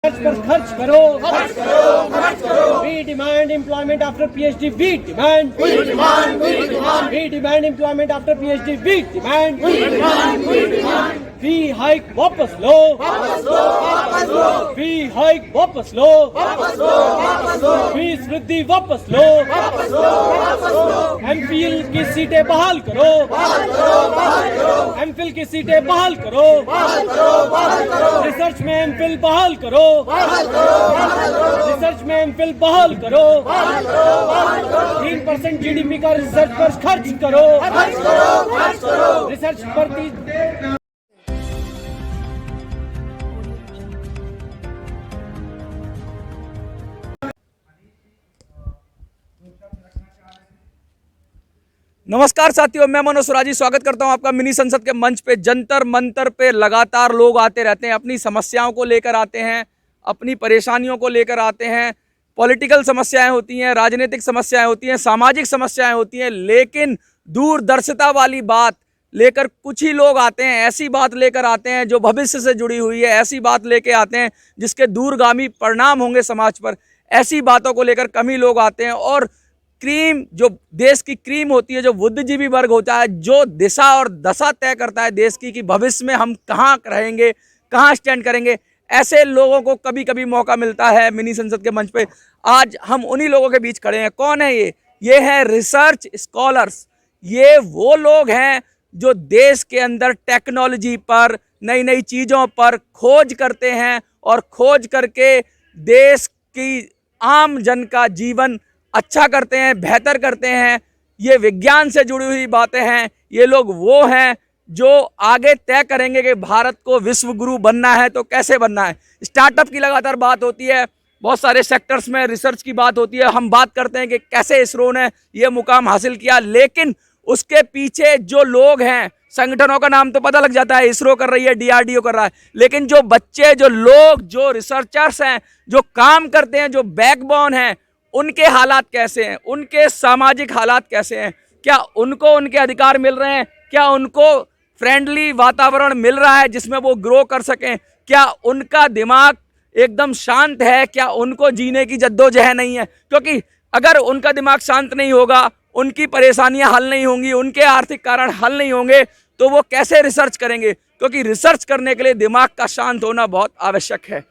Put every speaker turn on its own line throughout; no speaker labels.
Research पर खर्च करो, खर्च करो, खर्च करो। We demand employment after PhD. We demand employment after PhD. We demand. Fee hike वापस लो, वापस लो, वापस लो। फी हाइक वापस लो, वापस लो, वापस लो। फीस वृद्धि वापस लो, वापस लो, वापस लो। एमफिल की सीटें बहाल करो, बहाल करो, बहाल करो। एमफिल की सीटें बहाल करो, बहाल करो, बहाल करो। रिसर्च में एमफिल बहाल करो, बहाल करो, बहाल करो। रिसर्च में एमफिल बहाल करो, बहाल करो, बहाल करो। 3% GDP का रिसर्च पर खर्च करो, खर्च करो, खर्च करो। रिसर्च पर
नमस्कार साथियों, मैं मनोज सुराजी स्वागत करता हूं आपका मिनी संसद के मंच पे। जंतर मंतर पे लगातार लोग आते रहते हैं, अपनी समस्याओं को लेकर आते हैं, अपनी परेशानियों को लेकर आते हैं। पॉलिटिकल समस्याएं होती हैं, राजनीतिक समस्याएं होती हैं, सामाजिक समस्याएं होती हैं, लेकिन दूरदर्शिता वाली बात लेकर कुछ ही लोग आते हैं। ऐसी बात लेकर आते हैं जो भविष्य से जुड़ी हुई है, ऐसी बात लेके आते हैं जिसके दूरगामी परिणाम होंगे समाज पर। ऐसी बातों को लेकर कम ही लोग आते हैं और क्रीम, जो देश की क्रीम होती है, जो बुद्धिजीवी वर्ग होता है, जो दिशा और दशा तय करता है देश की कि भविष्य में हम कहाँ रहेंगे, कहाँ स्टैंड करेंगे, ऐसे लोगों को कभी कभी मौका मिलता है मिनी संसद के मंच पे। आज हम उन्हीं लोगों के बीच खड़े हैं। कौन है ये हैं रिसर्च स्कॉलर्स। ये वो लोग हैं जो देश के अंदर टेक्नोलॉजी पर, नई नई चीज़ों पर खोज करते हैं और खोज करके देश की आम जन का जीवन अच्छा करते हैं, बेहतर करते हैं। ये विज्ञान से जुड़ी हुई बातें हैं। ये लोग वो हैं जो आगे तय करेंगे कि भारत को विश्व गुरु बनना है तो कैसे बनना है। स्टार्टअप की लगातार बात होती है, बहुत सारे सेक्टर्स में रिसर्च की बात होती है। हम बात करते हैं कि कैसे इसरो ने ये मुकाम हासिल किया, लेकिन उसके पीछे जो लोग हैं, संगठनों का नाम तो पता लग जाता है, इसरो कर रही है, DRDO कर रहा है, लेकिन जो बच्चे, जो लोग, जो रिसर्चर्स हैं, जो काम करते हैं, जो बैकबोन हैं, उनके हालात कैसे हैं, उनके सामाजिक हालात कैसे हैं, क्या उनको उनके अधिकार मिल रहे हैं, क्या उनको फ्रेंडली वातावरण मिल रहा है जिसमें वो ग्रो कर सकें, क्या उनका दिमाग एकदम शांत है, क्या उनको जीने की जद्दोजहद नहीं है। क्योंकि अगर उनका दिमाग शांत नहीं होगा, उनकी परेशानियां हल नहीं होंगी, उनके आर्थिक कारण हल नहीं होंगे, तो वो कैसे रिसर्च करेंगे। क्योंकि रिसर्च करने के लिए दिमाग का शांत होना बहुत आवश्यक है।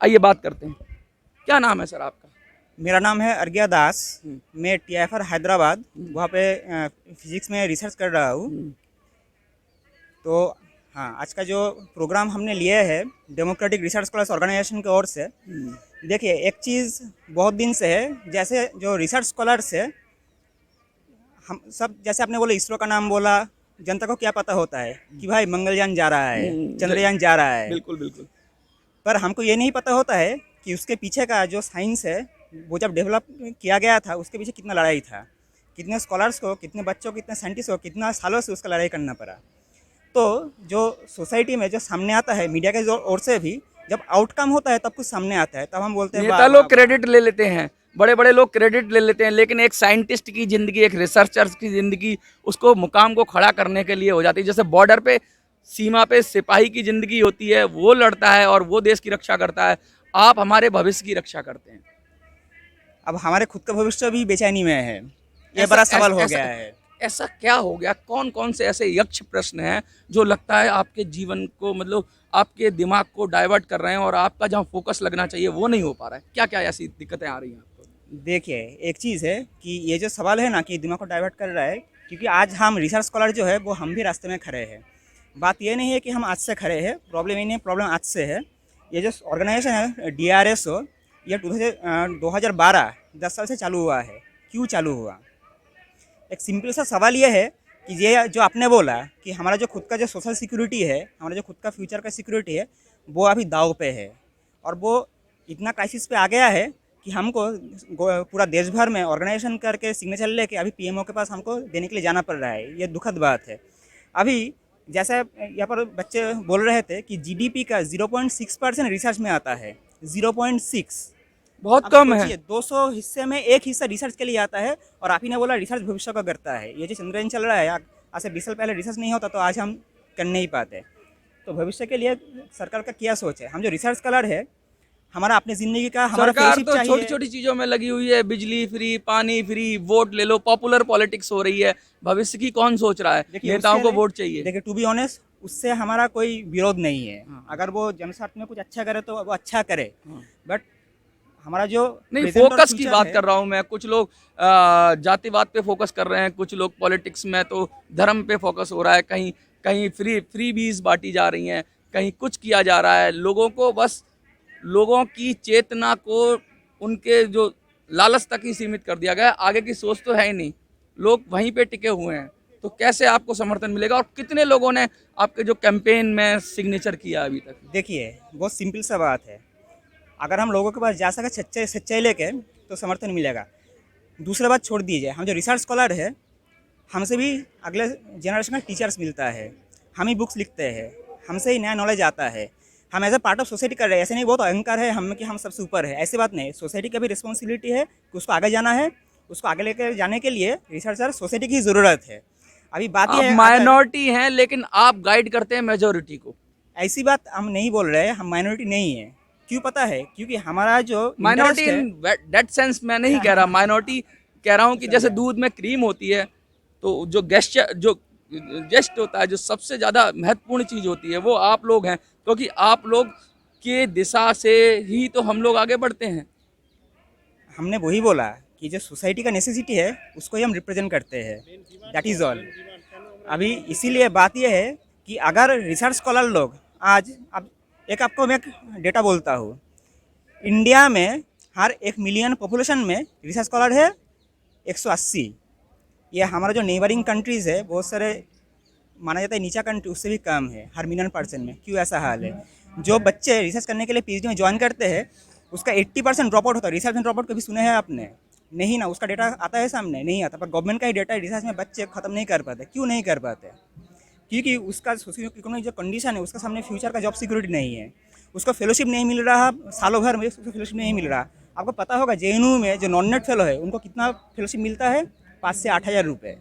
आइए बात करते हैं। क्या नाम है सर आपका?
मेरा नाम है अर्घ्या दास। मैं TIFR हैदराबाद वहाँ पे फिजिक्स में रिसर्च कर रहा हूँ। तो हाँ, आज का जो प्रोग्राम हमने लिया है डेमोक्रेटिक रिसर्च स्कॉलर्स ऑर्गेनाइजेशन की ओर से, देखिए एक चीज़ बहुत दिन से है, जैसे जो रिसर्च स्कॉलर्स है, हम सब, जैसे आपने बोला इसरो का नाम बोला, जनता को क्या पता होता है कि भाई मंगलयान जा रहा है, चंद्रयान जा रहा है।
बिल्कुल बिल्कुल।
पर हमको ये नहीं पता होता है कि उसके पीछे का जो साइंस है, वो जब डेवलप किया गया था उसके पीछे कितना लड़ाई था, कितने स्कॉलर्स को, कितने बच्चों को, कितने साइंटिस्ट को कितना सालों से उसका लड़ाई करना पड़ा। तो जो सोसाइटी में जो सामने आता है मीडिया के ओर से भी, जब आउटकम होता है तब कुछ सामने आता है, तब हम बोलते हैं
नेता लोग क्रेडिट ले लेते हैं, बड़े बड़े लोग क्रेडिट ले लेते हैं, लेकिन एक साइंटिस्ट की ज़िंदगी, एक रिसर्चर की ज़िंदगी उसको मुकाम को खड़ा करने के लिए हो जाती है। जैसे बॉर्डर पे, सीमा पे सिपाही की ज़िंदगी होती है, वो लड़ता है और वो देश की रक्षा करता है। आप हमारे भविष्य की रक्षा करते हैं।
अब हमारे खुद का भविष्य भी बेचैनी में है, ये बड़ा सवाल हो गया है।
ऐसा क्या हो गया? कौन कौन से ऐसे यक्ष प्रश्न हैं जो लगता है आपके जीवन को, मतलब आपके दिमाग को डाइवर्ट कर रहे हैं और आपका जहाँ फोकस लगना चाहिए वो नहीं हो पा रहा है? क्या क्या ऐसी दिक्कतें आ रही हैं आपको?
देखिए एक चीज़ है कि ये जो सवाल है ना कि दिमाग को डाइवर्ट कर रहा है, क्योंकि आज हम रिसर्च स्कॉलर जो है वो हम भी रास्ते में खड़े हैं। बात ये नहीं है कि हम आज से खड़े हैं, प्रॉब्लम ये नहीं है, प्रॉब्लम आज से है। ये जो ऑर्गेनाइजेशन है DRSO, ये 2012 10 साल से चालू हुआ है। क्यों चालू हुआ? एक सिंपल सा सवाल ये है कि ये जो आपने बोला कि हमारा जो खुद का जो सोशल सिक्योरिटी है, हमारा जो खुद का फ्यूचर का सिक्योरिटी है, वो अभी दाव पे है। और वो इतना क्राइसिस पे आ गया है कि हमको पूरा देश भर में ऑर्गेनाइजेशन करके सिग्नेचर लेके अभी PMO के पास हमको देने के लिए जाना पड़ रहा है। ये दुखद बात है। अभी जैसे यहाँ पर बच्चे बोल रहे थे कि GDP का 0.6% रिसर्च में आता है। 0.6
बहुत कम है।
200 हिस्से में एक हिस्सा रिसर्च के लिए आता है। और आप ही ने बोला रिसर्च भविष्य का करता है। ये जो चंद्रयान चल रहा है, आज से 20 साल पहले रिसर्च नहीं होता तो आज हम कर नहीं पाते। तो भविष्य के लिए सरकार का क्या सोच है? हम जो रिसर्च स्कॉलर है, हमारा अपनी जिंदगी का हमारा
सरकार
fellowship
तो
चाहिए।
छोटी छोटी चीजों में लगी हुई है, बिजली फ्री, पानी फ्री, वोट ले लो, पॉपुलर पॉलिटिक्स हो रही है। भविष्य की कौन सोच रहा है?
देखिए,
नेताओं
उसके
को
लिए-
वोट चाहिए।
देखिए टू बी ऑनेस्ट, उससे हमारा कोई विरोध नहीं है।
हाँ।
अगर वो जनस्वार्थ में कुछ अच्छा करे तो वो अच्छा करे,
हाँ।
बट हमारा जो
नहीं,
present और
फोकस की
future
बात
है-
कर रहा हूँ मैं। कुछ लोग जातिवाद पे फोकस कर रहे हैं, कुछ लोग पॉलिटिक्स में तो धर्म पे फोकस हो रहा है। कहीं कहीं फ्री बीज बांटी जा रही हैं, कहीं कुछ किया जा रहा है। लोगों को बस लोगों की चेतना को उनके जो लालच तक ही सीमित कर दिया गया है। आगे की सोच तो है ही नहीं, लोग वहीं पे टिके हुए हैं। तो कैसे आपको समर्थन मिलेगा? और कितने लोगों ने आपके जो कैंपेन में सिग्नेचर किया अभी तक?
देखिए, बहुत सिंपल सा बात है। अगर हम लोगों के पास जा सके सच्चाई लेके तो समर्थन मिलेगा। दूसरा बात छोड़ दीजिए, हम जो रिसर्च स्कॉलर है, हमसे भी अगले जनरेशन का टीचर्स मिलता है, हम ही बुक्स लिखते हैं, हमसे ही नया नॉलेज आता है। हम as a part of society कर रहे हैं। ऐसे नहीं बहुत अहंकार है हम कि हम सबसे ऊपर है, ऐसी बात नहीं। सोसाइटी का भी रिस्पॉन्सिबिलिटी है कि उसको आगे जाना है। उसको आगे लेकर जाने के लिए रिसर्चर सोसाइटी की ज़रूरत है। अभी बात
आप
यह है,
माइनॉरिटी हैं लेकिन आप गाइड करते हैं मेजोरिटी को।
ऐसी बात हम नहीं बोल रहे हैं, हम माइनॉरिटी नहीं है। क्यों पता है? क्योंकि हमारा जो
माइनॉरिटी
interest
इन
है,
दैट सेंस मैं नहीं कह रहा। माइनॉरिटी कह रहा हूँ कि जैसे दूध में क्रीम होती है, तो जो गेस्ट होता है, जो सबसे ज़्यादा महत्वपूर्ण चीज़ होती है, वो आप लोग हैं। क्योंकि आप लोग के दिशा से ही तो हम लोग आगे बढ़ते हैं।
हमने वही बोला कि जो सोसाइटी का नेसेसिटी है उसको ही हम रिप्रेजेंट करते हैं, दैट इज़ ऑल। अभी इसीलिए बात यह है कि अगर रिसर्च स्कॉलर लोग आज, अब आपको मैं डेटा बोलता हूँ, इंडिया में हर 1 मिलियन पॉपुलेशन में रिसर्च स्कॉलर है 180। ये हमारा जो नेबरिंग कंट्रीज़ है, बहुत सारे माना जाता है नीचा कंट्री, उससे भी कम है हर मिलियन पर्सन में। क्यों ऐसा हाल है? जो बच्चे रिसर्च करने के लिए पीएचडी में ज्वाइन करते हैं, उसका 80% ड्रॉप आउट होता है। रिसर्च में ड्रॉप आउट कभी सुने हैं आपने? नहीं ना, उसका डेटा आता है सामने, नहीं आता। पर गवर्नमेंट का ही डेटा है, रिसर्च में बच्चे खत्म नहीं कर पाते। क्यों नहीं कर पाते? क्योंकि उसका सोशियो इकोनॉमिक जो कंडीशन है, उसका सामने फ्यूचर का जॉब सिक्योरिटी नहीं है। उसको फेलोशिप नहीं मिल रहा, सालों भर में उसको फेलोशिप नहीं मिल रहा। आपको पता होगा जेएनयू में जो नॉन नेट फेलो है, उनको कितना फेलोशिप मिलता है? 5 से 8 हज़ार रुपये।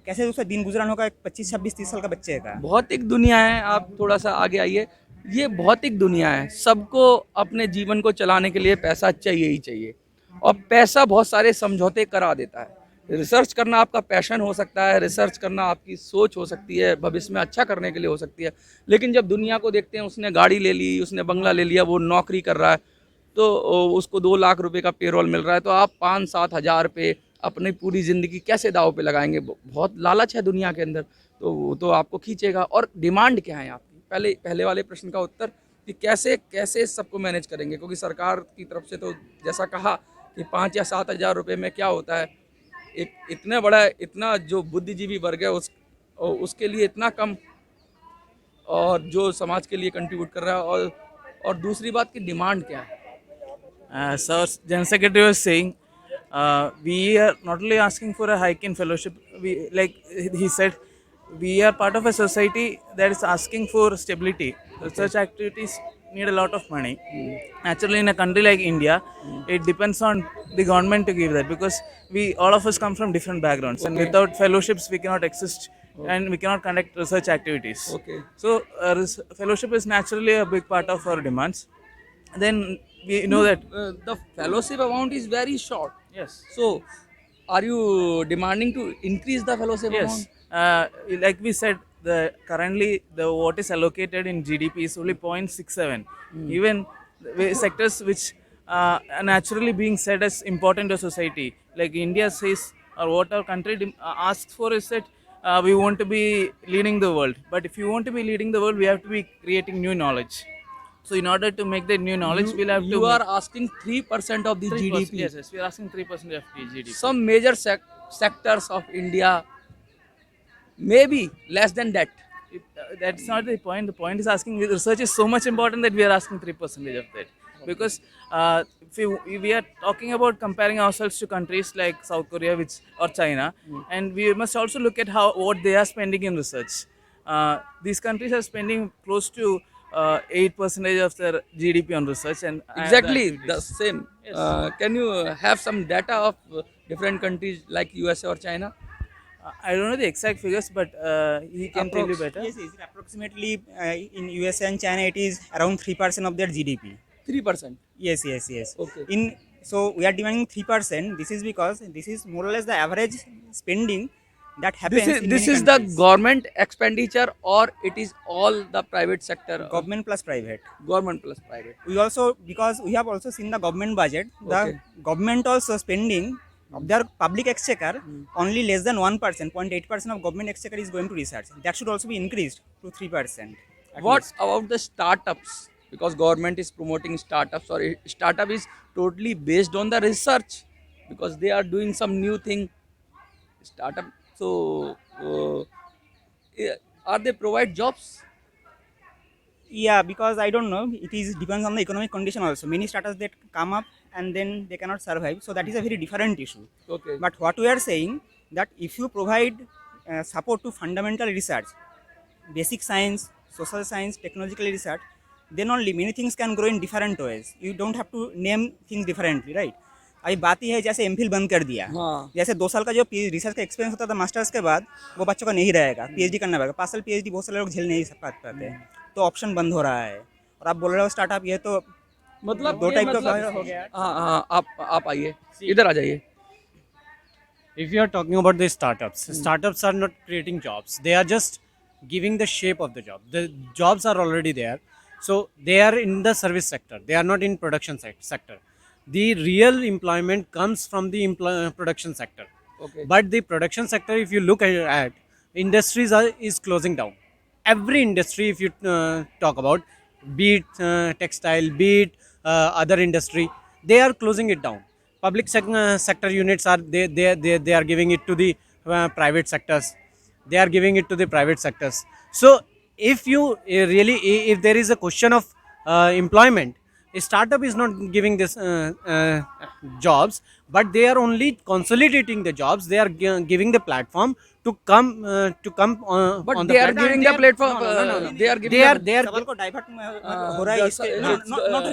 कैसे उसका दिन गुजरान होगा एक 25, 26, 30 साल का बच्चे का?
भौतिक दुनिया है। आप थोड़ा सा आगे आइए। ये भौतिक दुनिया है। सबको अपने जीवन को चलाने के लिए पैसा चाहिए ही चाहिए, और पैसा बहुत सारे समझौते करा देता है। रिसर्च करना आपका पैशन हो सकता है, रिसर्च करना आपकी सोच हो सकती है, भविष्य में अच्छा करने के लिए हो सकती है। लेकिन जब दुनिया को देखते हैं, उसने गाड़ी ले ली, उसने बंगला ले लिया, वो नौकरी कर रहा है, तो उसको 2 लाख रुपए का पेरोल मिल रहा है, तो आप 5-7 हज़ार पे अपनी पूरी ज़िंदगी कैसे दाव पे लगाएंगे? बहुत लालच है दुनिया के अंदर, तो वो तो आपको खींचेगा। और डिमांड क्या है आपकी? पहले वाले प्रश्न का उत्तर कि कैसे सबको मैनेज करेंगे, क्योंकि सरकार की तरफ से तो जैसा कहा कि 5 या 7 हज़ार रुपये में क्या होता है। एक इतना जो बुद्धिजीवी वर्ग है उसके लिए इतना कम, और जो समाज के लिए कंट्रीब्यूट कर रहा है। और दूसरी बात की डिमांड क्या है?
So General Secretary was saying, we are not only asking for a hike in fellowship. He said, we are part of a society that is asking for stability. Research activities need a lot of money. Naturally, in a country like India, it depends on the government to give that, because all of us come from different backgrounds, and without fellowships, we cannot exist. And we cannot conduct research activities.
Okay.
So fellowship is naturally a big part of our demands. Then we know that
The fellowship amount is very short.
yes,
So, are you demanding to increase the fellowship
yes.
amount?
Like we said, currently what is allocated in GDP is only 0.67. Even the sectors which are naturally being said as important to society, like India says, or what our country asks for is that we want to be leading the world. But if you want to be leading the world, we have to be creating new knowledge. So in order to make that new knowledge, we'll have to.
You are asking 3% of the
3%,
GDP.
Yes, we are asking 3% of the GDP.
Some major sectors of India may be less than that.
That's not the point. The point is asking, research is so much important that we are asking 3% of that. Because if we are talking about comparing ourselves to countries like South Korea or China, and we must also look at what they are spending in research. These countries are spending close to 8% of their GDP on research, and
Exactly
the
the
activities.
same.
Yes.
Can you have some data of different countries like USA or China?
I don't know the exact figures, but he can tell you better.
Yes, approximately in USA and China, it is around 3% of their GDP.
3%.
Yes, yes, yes.
Okay.
So we are demanding 3%. This is because this is more or less the average spending that happens in
This
many
is the
countries.
government expenditure, or it is all the private sector?
Government plus private.
Government plus private.
We also, because we have also seen the government budget, the
Okay.
government also spending of their public exchequer only less than 1%, 0.8% of government exchequer is going to research. That should also be increased to 3%. at
What
least.
about the startups? Because government is promoting startups, or startup is totally based on the research, because they are doing some new thing. Startup. So, are they provide jobs?
Yeah, because I don't know, it is depends on the economic condition also. Many startups that come up and then they cannot survive, so that is a very different issue.
Okay.
But what we are saying, that if you provide support to fundamental research, basic science, social science, technological research, then only many things can grow in different ways. You don't have to name things differently, right? अभी बात ही है, जैसे MPhil बंद कर दिया,
हाँ.
जैसे 2 साल का जो रिसर्च का एक्सपीरियंस होता था मास्टर्स के बाद, वो बच्चों का नहीं रहेगा, पीएचडी करना पड़ेगा. 5 साल पीएचडी बहुत सारे लोग झेल नहीं पाते, तो ऑप्शन बंद हो रहा है. और आप बोल रहे हो स्टार्टअप, ये तो
मतलब
दो
ये
टाइप का
मतलब-
हो गया.
हाँ हाँ, आप आइए, इधर आ जाइए.
If you are talking about the startups, startups are not creating jobs. They are just giving the shape of the job. The jobs are already there. So they are in the service sector. They are not in production sector. The real employment comes from the production sector.
Okay.
But the production sector, if you look at industries is closing down. Every industry, if you talk about, be it textile, be it other industry, they are closing it down. Public sector units are they are giving it to the private sectors. They are giving it to the private sectors. So if you really, if there is a question of employment, a startup is not giving this jobs, but they are only consolidating the jobs. They are giving the platform to come
But
on
they are
platform.
giving the platform. They are giving.
they are
सवाल को divert हो रहा है इसके,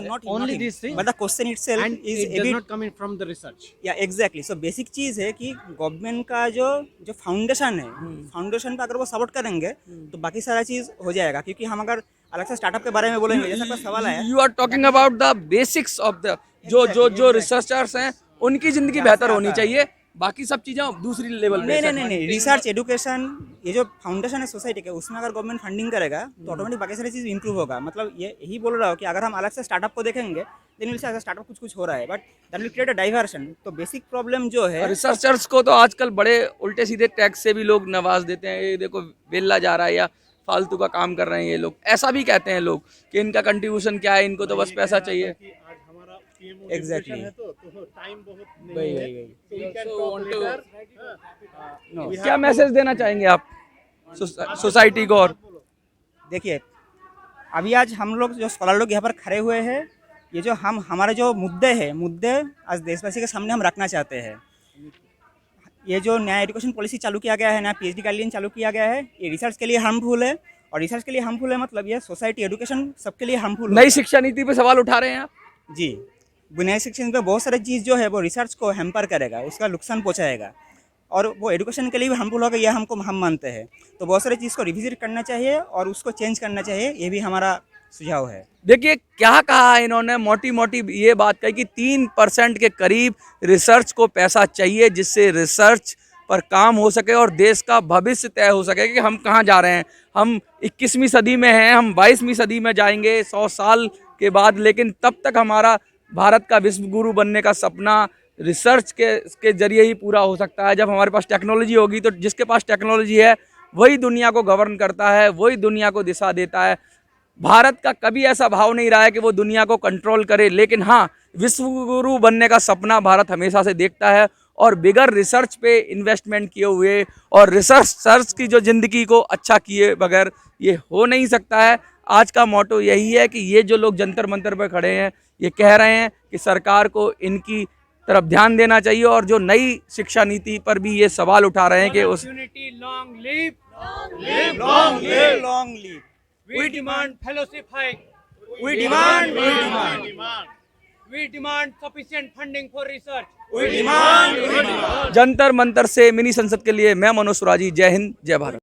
not
only these things.
but the question itself
and
is
it
a
does
bit,
not come in from the research.
या exactly. So basic चीज़ है कि government का जो फाउंडेशन है, फाउंडेशन पे अगर वो सपोर्ट करेंगे तो बाकी सारा चीज़ हो जाएगा. क्योंकि हम अगर अलग से स्टार्टअप के बारे में बोलेंगे, जैसा आपका सवाल आया,
You are talking about the basics of the जो रिसर्चर्स हैं उनकी जिंदगी बेहतर होनी चाहिए, बाकी सब चीजें दूसरी लेवल पे.
नहीं, रिसर्च एजुकेशन, ये जो फाउंडेशन है सोसाइटी के, उसमें अगर गवर्नमेंट फंडिंग करेगा तो ऑटोमेटिक बाकी सारी चीज़ इंप्रूव होगा. मतलब ये यही बोल रहा हो कि अगर हम अलग से स्टार्टअप को देखेंगे, देन विल से स्टार्टअप कुछ हो रहा है, but that will create a diversion. तो बेसिक प्रॉब्लम जो है,
रिसर्चर्स को तो आजकल बड़े उल्टे सीधे टैक्स से भी लोग नवाज देते हैं. ये देखो बेल्ला जा रहा है या फालतू का काम कर रहे हैं ये लोग, ऐसा भी कहते हैं लोग कि इनका कंट्रीब्यूशन क्या है, इनको तो बस पैसा चाहिए.
एग्जैक्टली.
क्या मैसेज देना चाहेंगे आप सोसाइटी को? और
देखिए, अभी आज हम लोग जो स्कॉलर लोग यहाँ पर खड़े हुए हैं, ये जो हमारे जो मुद्दे आज देशवासी के सामने हम रखना चाहते हैं. ये जो नया एजुकेशन पॉलिसी चालू किया गया है, नया पीएचडी गाइडलाइन चालू किया गया है, ये रिसर्च के लिए हार्मफुल है. और रिसर्च के लिए हार्मफुल है मतलब ये सोसाइटी एजुकेशन सबके लिए हार्मफुल.
नई शिक्षा नीति पे सवाल उठा रहे हैं आप?
जी, बुनियादी शिक्षा पे बहुत सारी चीज़ जो है वो रिसर्च को हैम्पर करेगा, उसका नुकसान पहुँचाएगा, और वो एजुकेशन के लिए भी हार्मफुल होगा, यह हम मानते हैं. तो बहुत सारी चीज़ को रिविजिट करना चाहिए और उसको चेंज करना चाहिए, ये भी हमारा सुझाव है.
देखिए क्या कहा इन्होंने, मोटी ये बात कही कि 3% के करीब रिसर्च को पैसा चाहिए, जिससे रिसर्च पर काम हो सके और देश का भविष्य तय हो सके कि हम कहाँ जा रहे हैं. हम 21वीं सदी में हैं, हम 22वीं सदी में जाएंगे 100 साल के बाद, लेकिन तब तक हमारा भारत का विश्व गुरु बनने का सपना रिसर्च के जरिए ही पूरा हो सकता है. जब हमारे पास टेक्नोलॉजी होगी तो जिसके पास टेक्नोलॉजी है वही दुनिया को गवर्न करता है, वही दुनिया को दिशा देता है. भारत का कभी ऐसा भाव नहीं रहा है कि वो दुनिया को कंट्रोल करे, लेकिन हाँ, विश्व गुरु बनने का सपना भारत हमेशा से देखता है. और बिगर रिसर्च पे इन्वेस्टमेंट किए हुए और रिसर्च की जो ज़िंदगी को अच्छा किए बगैर ये हो नहीं सकता है. आज का मोटो यही है कि ये जो लोग जंतर मंतर पर खड़े हैं, ये कह रहे हैं कि सरकार को इनकी तरफ ध्यान देना चाहिए, और जो नई शिक्षा नीति पर भी ये सवाल उठा रहे हैं कि उस
Long live.
Long live.
We demand fellowship hike.
We demand.
We demand sufficient funding for research.
We demand.
Jantar Mantar से मिनी संसद के लिए मैं मनोज सुराजी. जय हिंद, जय भारत.